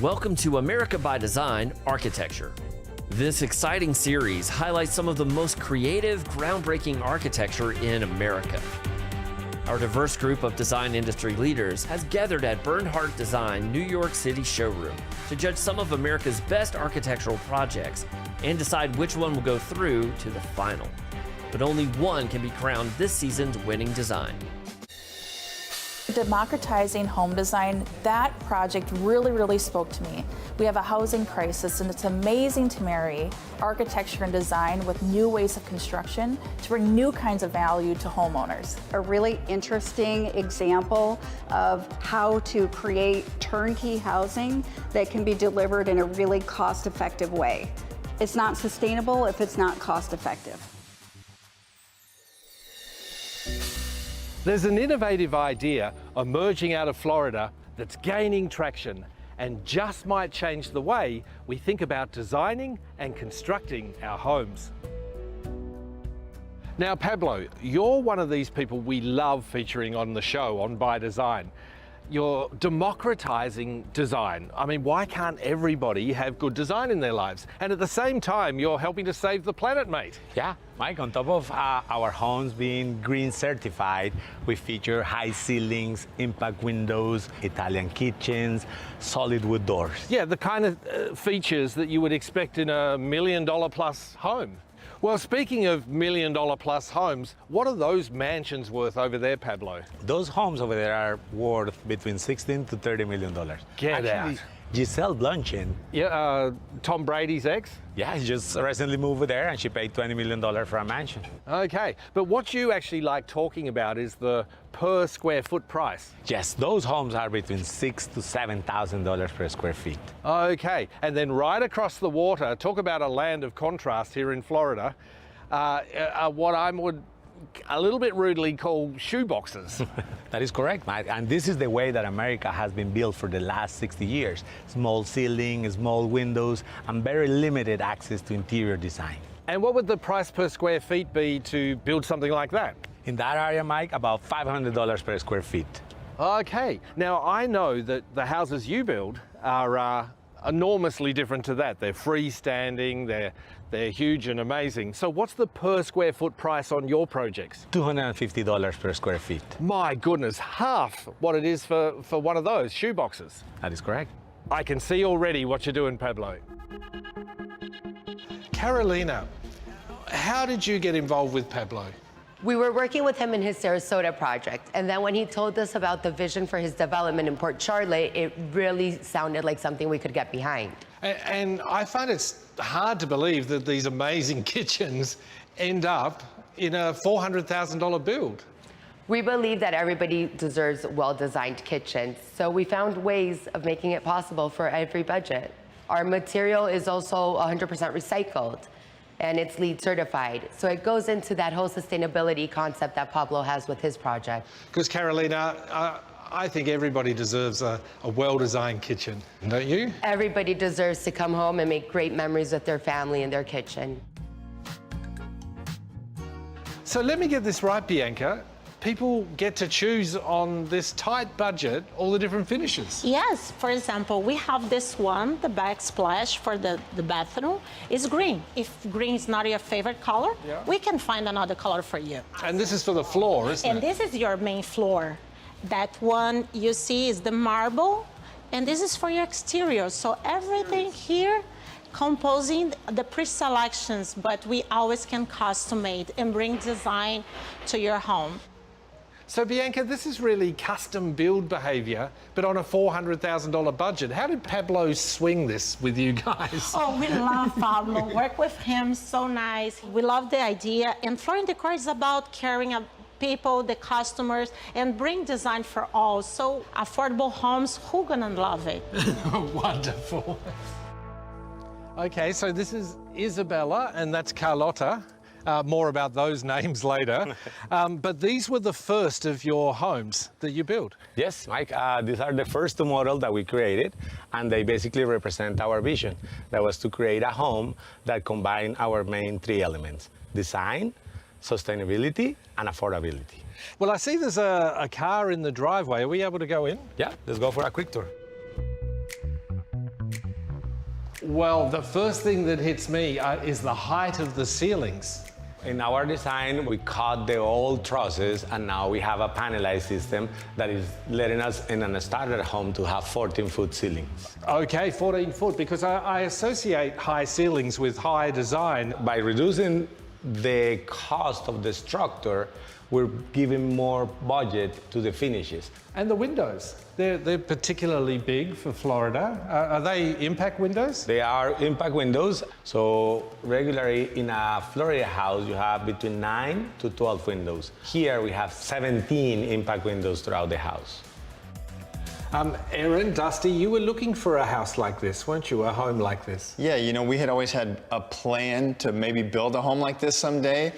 Welcome to America by Design Architecture. This exciting series highlights some of the most creative, groundbreaking architecture in America. Our diverse group of design industry leaders has gathered at Bernhardt Design New York City showroom to judge some of America's best architectural projects and decide which one will go through to the final. But only one can be crowned this season's winning design. Democratizing home design, that project really spoke to me. We have a housing crisis, and it's amazing to marry architecture and design with new ways of construction to bring new kinds of value to homeowners. A really interesting example of how to create turnkey housing that can be delivered in a really cost-effective way. It's not sustainable if it's not cost-effective. There's an innovative idea emerging out of Florida that's gaining traction and just might change the way we think about designing and constructing our homes. Now, Pablo, you're one of these people we love featuring on the show on By Design. You're democratizing design. I mean, why can't everybody have good design in their lives? And at the same time, you're helping to save the planet, mate. Yeah, Mike, on top of our homes being green certified, we feature high ceilings, impact windows, Italian kitchens, solid wood doors. Yeah, the kind of features that you would expect in a $1 million plus home. Well, speaking of $1 million plus homes, what are those mansions worth over there, Pablo? Those homes over there are worth between $16 to $30 million. Get out. Giselle Blunchin. Yeah, Tom Brady's ex? Yeah, she just recently moved there and she paid $20 million for a mansion. Okay, but what you actually like talking about is the per square foot price. Yes, those homes are between $6,000 to $7,000 per square feet. Okay, and then right across the water, talk about a land of contrast here in Florida, what I would a little bit rudely call shoeboxes. That is correct, Mike. And this is the way that America has been built for the last 60 years. Small ceiling, small windows, and very limited access to interior design. And what would the price per square feet be to build something like that? In that area, Mike, about $500 per square feet. Okay, now I know that the houses you build are enormously different to that. They're freestanding, they're huge and amazing. So what's the per square foot price on your projects? $250 per square feet. My goodness, half what it is for one of those shoeboxes. That is correct. I can see already what you're doing, Pablo. Carolina, how did you get involved with Pablo? We were working with him in his Sarasota project, and then when he told us about the vision for his development in Port Charlotte, it really sounded like something we could get behind. And I find it's hard to believe that these amazing kitchens end up in a $400,000 build. We believe that everybody deserves well-designed kitchens, so we found ways of making it possible for every budget. Our material is also 100% recycled, and it's LEED certified. So it goes into that whole sustainability concept that Pablo has with his project. Because Carolina, I think everybody deserves a well-designed kitchen, don't you? Everybody deserves to come home and make great memories with their family in their kitchen. So let me get this right, Bianca. People get to choose on this tight budget all the different finishes. Yes, for example, we have this one, the backsplash for the bathroom is green. If green is not your favorite color, we can find another color for you. And this is for the floor, isn't it? And this is your main floor. That one you see is the marble, and this is for your exterior. So everything here composing the pre-selections, but we always can custom-made and bring design to your home. So Bianca, this is really custom build behaviour, but on a $400,000 budget. How did Pablo swing this with you guys? Oh, we love Pablo. Work with him, so nice. We love the idea. And Flooring Decor is about caring about people, the customers, and bring design for all. So affordable homes, who gonna love it? Wonderful. Okay, so this is Isabella and that's Carlotta. More about those names later. But these were the first of your homes that you built. Yes, Mike, these are the first two models that we created, and they basically represent our vision. That was to create a home that combined our main three elements: design, sustainability, and affordability. Well, I see there's a car in the driveway. Are we able to go in? Yeah, let's go for a quick tour. Well, the first thing that hits me is the height of the ceilings. In our design, we cut the old trusses, and now we have a panelized system that is letting us, in a starter home, to have 14-foot ceilings. Okay, 14 foot, because I associate high ceilings with high design. By reducing the cost of the structure, we're giving more budget to the finishes. And the windows, they're particularly big for Florida. Are they impact windows? They are impact windows, so regularly in a Florida house, you have between 9 to 12 windows. Here we have 17 impact windows throughout the house. Aaron, Dusty, you were looking for a house like this, weren't you? A home like this? Yeah, you know, we had always had a plan to maybe build a home like this someday.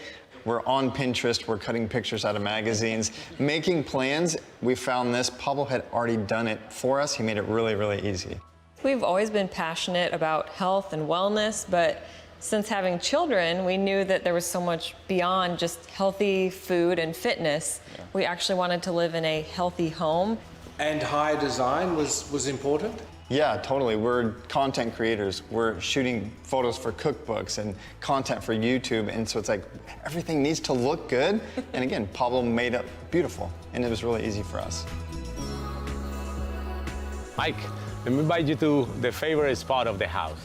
We're on Pinterest, we're cutting pictures out of magazines, making plans. We found this. Pablo had already done it for us. He made it really, really easy. We've always been passionate about health and wellness, but since having children, we knew that there was so much beyond just healthy food and fitness. Yeah. We actually wanted to live in a healthy home. And high design was important? Yeah, totally. We're content creators. We're shooting photos for cookbooks and content for YouTube. And so it's like everything needs to look good. And again, Pablo made it beautiful. And it was really easy for us. Mike, let me invite you to the favorite spot of the house.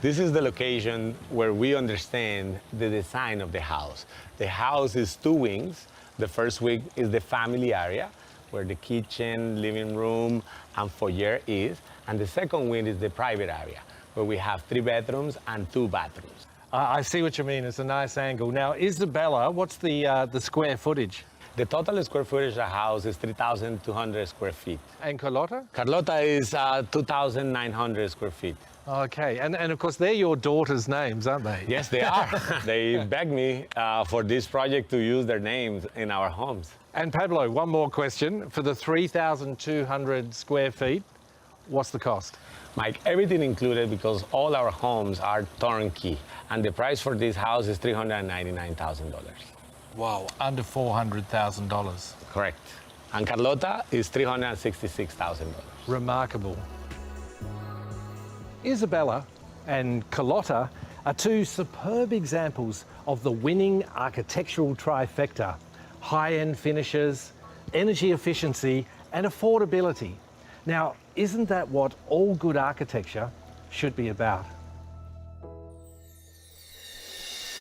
This is the location where we understand the design of the house. The house is 2 wings. The first wing is the family area, where the kitchen, living room, and foyer is. And the second wing is the private area, where we have 3 bedrooms and 2 bathrooms. I see what you mean. It's a nice angle. Now, Isabella, what's the square footage? The total square footage of the house is 3,200 square feet. And Carlota? Carlota is 2,900 square feet. Okay, and of course, they're your daughters' names, aren't they? Yes, they are. They begged me for this project to use their names in our homes. And Pablo, one more question. For the 3,200 square feet, what's the cost? Mike, everything included because all our homes are turnkey. And the price for this house is $399,000. Wow, under $400,000. Correct. And Carlota is $366,000. Remarkable. Isabella and Carlota are 2 superb examples of the winning architectural trifecta: high-end finishes, energy efficiency, and affordability. Now, isn't that what all good architecture should be about?